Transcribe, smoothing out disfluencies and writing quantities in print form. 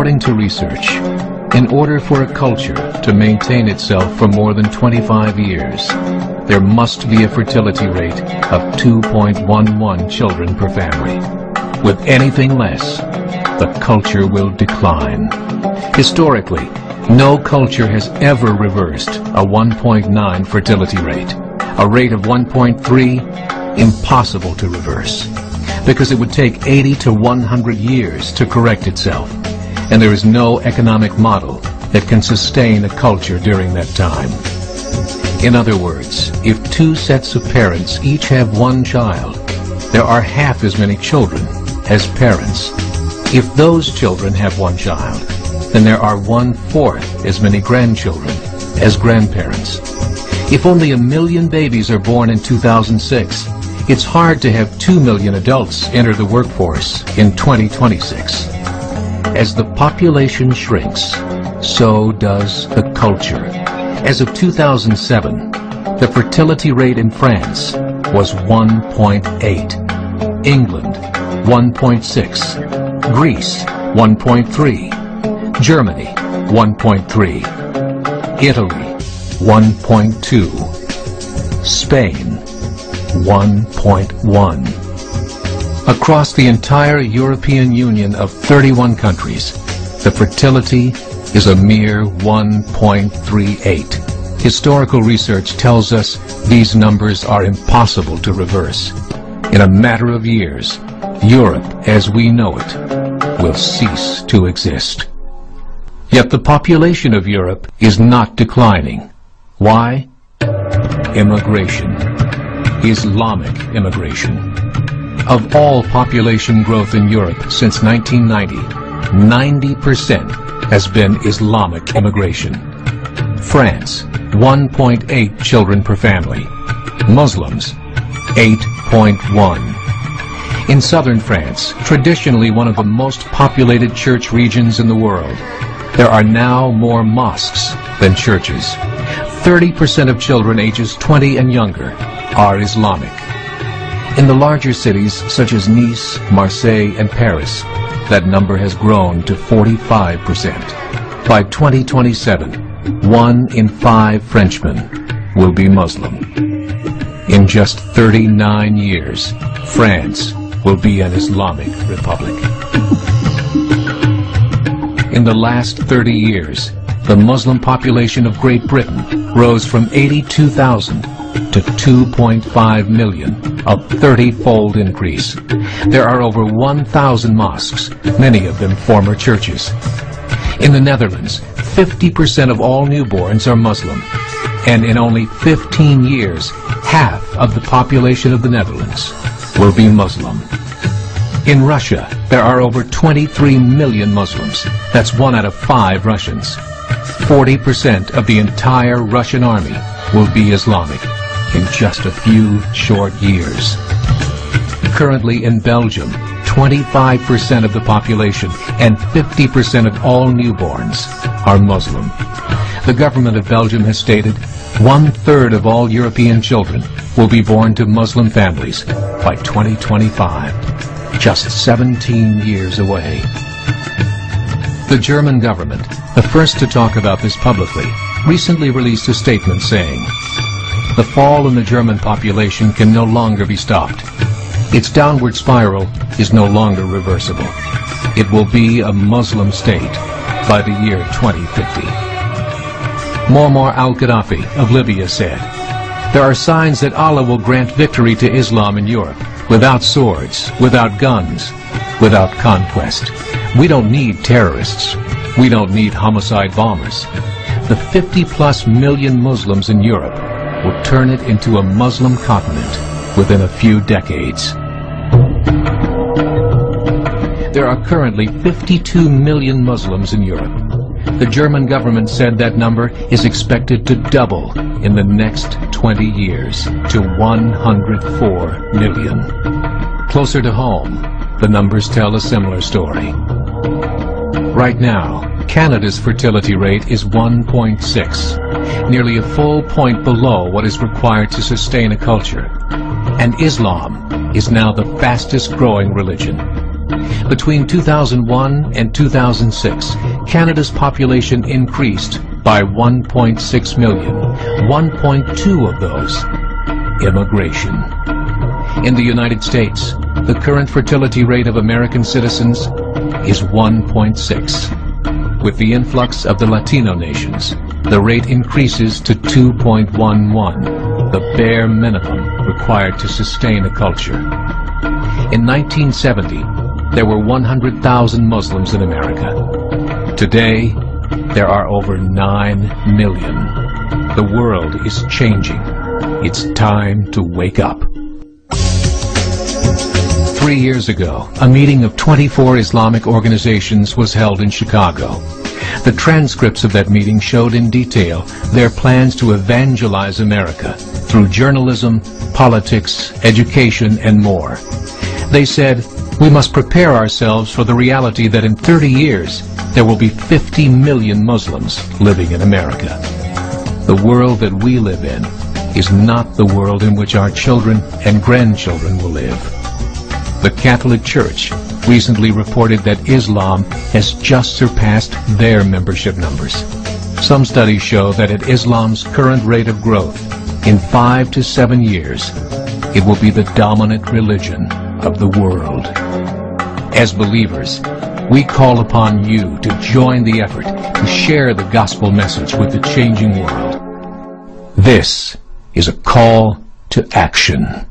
According to research, in order for a culture to maintain itself for more than 25 years, there must be a fertility rate of 2.11 children per family. With anything less, the culture will decline. Historically, no culture has ever reversed a 1.9 fertility rate. A rate of 1.3, impossible to reverse, because it would take 80 to 100 years to correct itself, and there is no economic model that can sustain a culture during that time. In other words, if two sets of parents each have one child, there are half as many children as parents. If those children have one child, then there are 1/4 as many grandchildren as grandparents. If only 1 million babies are born in 2006, it's hard to have 2 million adults enter the workforce in 2026. As the population shrinks, so does the culture. As of 2007, the fertility rate in France was 1.8, England 1.6, Greece 1.3, Germany 1.3, Italy 1.2, Spain 1.1. Across the entire European Union of 31 countries, the fertility is a mere 1.38. Historical research tells us these numbers are impossible to reverse. In a matter of years, Europe, as we know it, will cease to exist. Yet the population of Europe is not declining. Why? Immigration. Islamic immigration. Of all population growth in Europe since 1990, 90% has been Islamic immigration. France, 1.8 children per family. Muslims, 8.1. In southern France, traditionally one of the most populated church regions in the world, there are now more mosques than churches. 30% of children ages 20 and younger are Islamic. In the larger cities such as Nice, Marseille, and Paris, that number has grown to 45%. By 2027, 1 in 5 Frenchmen will be Muslim. In just 39 years, France will be an Islamic republic. In the last 30 years, the Muslim population of Great Britain rose from 82,000 to 2.5 million, a 30-fold increase. There are over 1,000 mosques, many of them former churches. In the Netherlands, 50% of all newborns are Muslim, and in only 15 years, half of the population of the Netherlands will be Muslim. In Russia, there are over 23 million Muslims. That's 1 out of 5 Russians. 40% of the entire Russian army will be Islamic in just a few short years. Currently in Belgium, 25% of the population and 50% of all newborns are Muslim. The government of Belgium has stated 1/3 of all European children will be born to Muslim families by 2025, just 17 years away. The German government, the first to talk about this publicly, recently released a statement saying, "The fall in the German population can no longer be stopped. Its downward spiral is no longer reversible. It will be a Muslim state by the year 2050. Muammar al-Gaddafi of Libya said, "There are signs that Allah will grant victory to Islam in Europe, without swords, without guns, without conquest. We don't need terrorists. We don't need homicide bombers. The 50+ million Muslims in Europe will turn it into a Muslim continent within a few decades." There are currently 52 million Muslims in Europe. The German government said that number is expected to double in the next 20 years to 104 million. Closer to home, the numbers tell a similar story. Right now, Canada's fertility rate is 1.6, nearly a full point below what is required to sustain a culture. And Islam is now the fastest growing religion. Between 2001 and 2006, Canada's population increased by 1.6 million, 1.2 of those immigration. In the United States, the current fertility rate of American citizens is 1.6. With the influx of the Latino nations, the rate increases to 2.11, the bare minimum required to sustain a culture. In 1970, there were 100,000 Muslims in America. Today, there are over 9 million. The world is changing. It's time to wake up. 3 years ago, a meeting of 24 Islamic organizations was held in Chicago. The transcripts of that meeting showed in detail their plans to evangelize America through journalism, politics, education, and more. They said, we must prepare ourselves for the reality that in 30 years, there will be 50 million Muslims living in America. The world that we live in is not the world in which our children and grandchildren will live. The Catholic Church recently reported that Islam has just surpassed their membership numbers. Some studies show that at Islam's current rate of growth, in 5 to 7 years, it will be the dominant religion of the world. As believers, we call upon you to join the effort to share the gospel message with the changing world. This is a call to action.